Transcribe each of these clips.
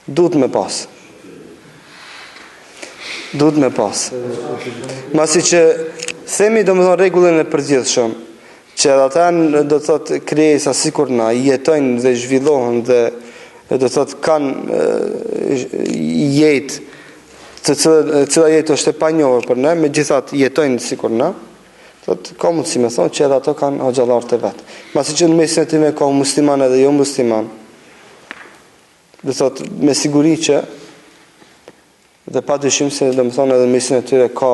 Duhet me pas. Masi që themi domethënë rregullin e përgjithshëm, që edhe ata do të thotë krijesa sikur na jetojnë dhe zhvillohen dhe do të thotë kanë jetë cila jetë është e panjohur për ne, megjithatë jetojnë sikur na, thotë ka mundësi me thonë që edhe ato kanë hoxhallarët e vet. Masi që në mesin e tyre ka musliman edhe jo musliman. Do thotë me siguri që dhe padyshim se domethënë edhe në mesin e tyre ka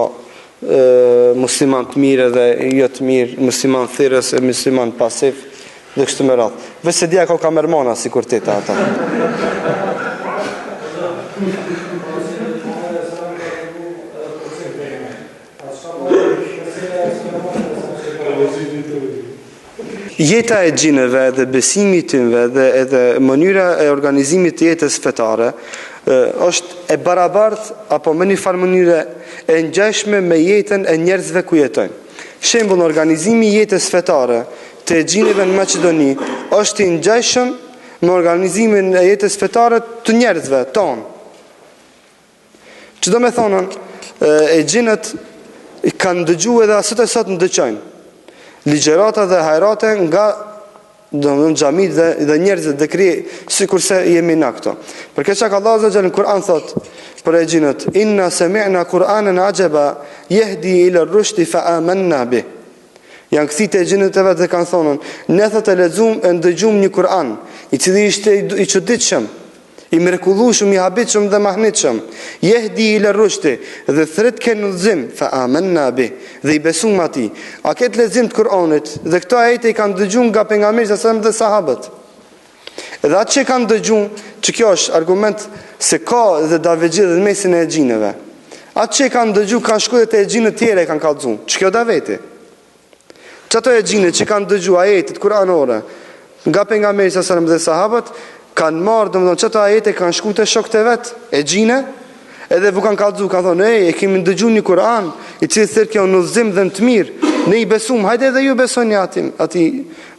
musliman të mirë dhe jo të mirë, musliman thirrës e musliman pasiv dhe kështu me radhë. Vetë se dia ka kamermana sikur teta ata. Jeta e xhineve dhe besimi i tyre dhe edhe mënyra e organizimit të jetës fetare është e barabartë apo me një farë mënyre e ngjashme me jetën e njerëzve ku jetojnë. Shembull, organizimi i jetës fetare të xhineve në Maqedoni është i ngjashëm me organizimin e jetës fetare të njerëzve tonë. Çdo me thonën e xhinët kanë dëgjuar edhe sot ndëgjojnë ligjërata dhe hajrate nga domthonjë xhamit dhe njerëzit dhe krije sikurse jemi na këto. Për këtë çka Allahu Azza në Kur'an thot për e xhinët, inna sami'na Qur'anan ajaba yahdi ila ar-rushd fa amanna bih. Janë kthit e xhinët e vet dhe kanë thonë, ne thotë ndëgjum një Kur'an, i cili ishte i çuditshëm, i mrekullueshëm, i habitshëm dhe mahnitshëm. Yahdi ila ar-rushd, dhe thret kanë udhëzim fa amanna bih, dhe i besum atij. A këtë lexim të Kur'anit dhe këto ajete i kanë dëgjuar nga pejgamberi sa dhe sahabët. Edhe atë që kanë dëgjuar, që kjo është argument se ka dhe davëxhi në mesin e xhineve. Atë që kanë dëgjuar kanë shkuar te xhinë të tjera e kanë kallëzuar. Ç'kjo daveti? Çato e xhinë që kanë dëgjuar ajetet kuranore nga pejgamberi sa dhe sahabët kanë marrë domethënë çato ajete kanë shkuar te shokët e vet, e xhinë, edhe vu kanë kallëzuar, kanë thonë, e kemi dëgjuar një Kur'an i cili thërë kjo në udhëzim dhe në të mirë, ne i besum, hajde edhe ju besoni atij,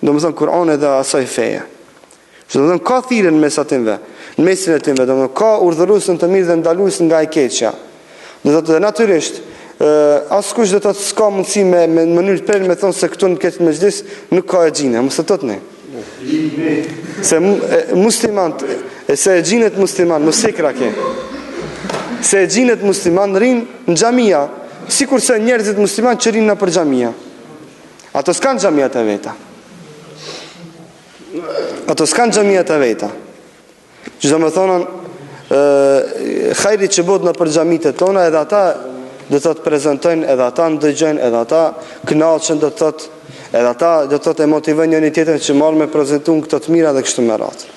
domethënë Kur'anit dhe asaj feje. Domethënë ka thirrje në mes atyve, në mesin e tyre, domethënë ka urdhëruesin të mirë dhe ndaluesin nga e keqja. Do të thotë natyrisht, askush do të thotë s'ka mundësi me mënyrë të prerë me thonë se këtu në këtë mezhlis nuk ka e xhinë, mos e thotë ne. Se musliman, se e xhinët musliman, mos e krake. Se e xhinët musliman rinë në xhamia, sikurse njerëzit musliman që rinë nëpër xhamia. Ato s'kan xhamiat e veta. Që do më thonën, hajri që bëhet nëpër xhamitë tona, edhe ata do të thotë prezantojnë, edhe ata ndëgjojnë, edhe ata kënaqen, do të thotë, edhe ata do të thotë e motivojnë njëri tjetrin që marrë me prezantuar këto të mira dhe kështu me radhë.